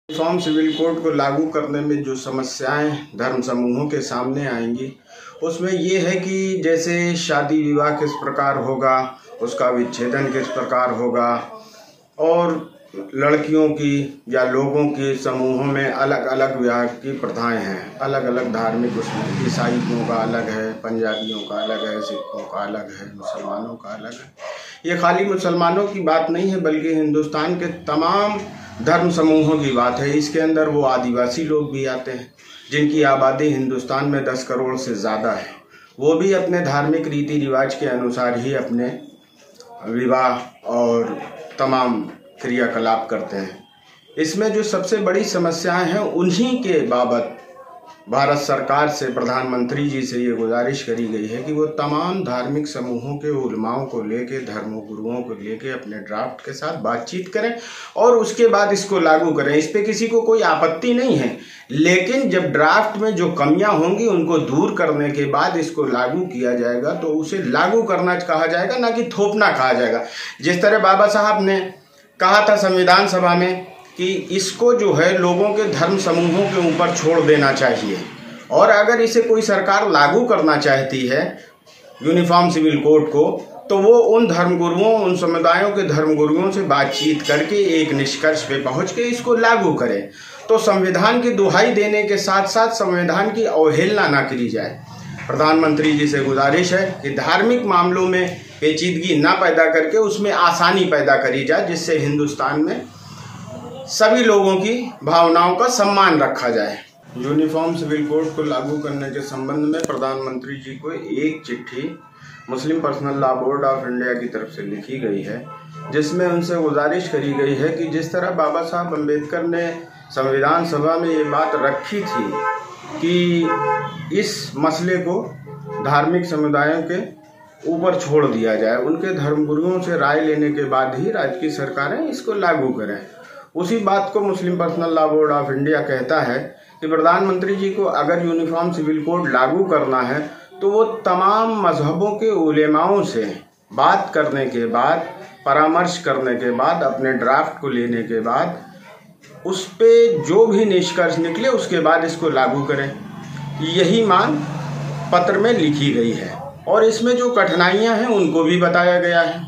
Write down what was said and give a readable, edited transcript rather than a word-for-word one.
Uniform civil code को लागू करने में जो समस्याएं धर्म समूहों के सामने आएंगी उसमें ये है कि जैसे शादी विवाह किस प्रकार होगा, उसका विच्छेदन किस प्रकार होगा, और लड़कियों की या लोगों के समूहों में अलग अलग विवाह की प्रथाएं हैं, अलग अलग धार्मिक, उसमें ईसाइयों का अलग है, पंजाबियों का अलग है, सिखों का अलग है, मुसलमानों का अलग है। ये खाली मुसलमानों की बात नहीं है बल्कि हिंदुस्तान के तमाम धर्म समूहों की बात है। इसके अंदर वो आदिवासी लोग भी आते हैं जिनकी आबादी हिंदुस्तान में 10 करोड़ से ज़्यादा है। वो भी अपने धार्मिक रीति रिवाज के अनुसार ही अपने विवाह और तमाम क्रियाकलाप करते हैं। इसमें जो सबसे बड़ी समस्याएं हैं उन्हीं के बाबत भारत सरकार से, प्रधानमंत्री जी से ये गुजारिश करी गई है कि वो तमाम धार्मिक समूहों के उलमाओं को लेके, धर्म गुरुओं को लेके अपने ड्राफ्ट के साथ बातचीत करें और उसके बाद इसको लागू करें। इस पे किसी को कोई आपत्ति नहीं है, लेकिन जब ड्राफ्ट में जो कमियां होंगी उनको दूर करने के बाद इसको लागू किया जाएगा तो उसे लागू करना कहा जाएगा, ना कि थोपना कहा जाएगा। जिस तरह बाबा साहब ने कहा था संविधान सभा में कि इसको जो है लोगों के धर्म समूहों के ऊपर छोड़ देना चाहिए, और अगर इसे कोई सरकार लागू करना चाहती है यूनिफॉर्म सिविल कोड को, तो वो उन धर्मगुरुओं, उन समुदायों के धर्मगुरुओं से बातचीत करके एक निष्कर्ष पे पहुंच के इसको लागू करें। तो संविधान की दुहाई देने के साथ साथ संविधान की अवहेलना ना करी जाए। प्रधानमंत्री जी से गुजारिश है कि धार्मिक मामलों में पेचीदगी ना पैदा करके उसमें आसानी पैदा करी जाए, जिससे हिंदुस्तान में सभी लोगों की भावनाओं का सम्मान रखा जाए। यूनिफॉर्म सिविल कोड को लागू करने के संबंध में प्रधानमंत्री जी को एक चिट्ठी Muslim personal law board of India की तरफ से लिखी गई है, जिसमें उनसे गुजारिश करी गई है कि जिस तरह बाबा साहब अम्बेडकर ने संविधान सभा में ये बात रखी थी कि इस मसले को धार्मिक समुदायों के ऊपर छोड़ दिया जाए, उनके धर्मगुरुओं से राय लेने के बाद ही राज्य की सरकारें इसको लागू करें, उसी बात को Muslim personal law board of India कहता है कि प्रधानमंत्री जी को अगर यूनिफॉर्म सिविल कोड लागू करना है तो वो तमाम मजहबों के उलेमाओं से बात करने के बाद, परामर्श करने के बाद, अपने ड्राफ्ट को लेने के बाद उस पे जो भी निष्कर्ष निकले उसके बाद इसको लागू करें। यही मांग पत्र में लिखी गई है और इसमें जो कठिनाइयां हैं उनको भी बताया गया है।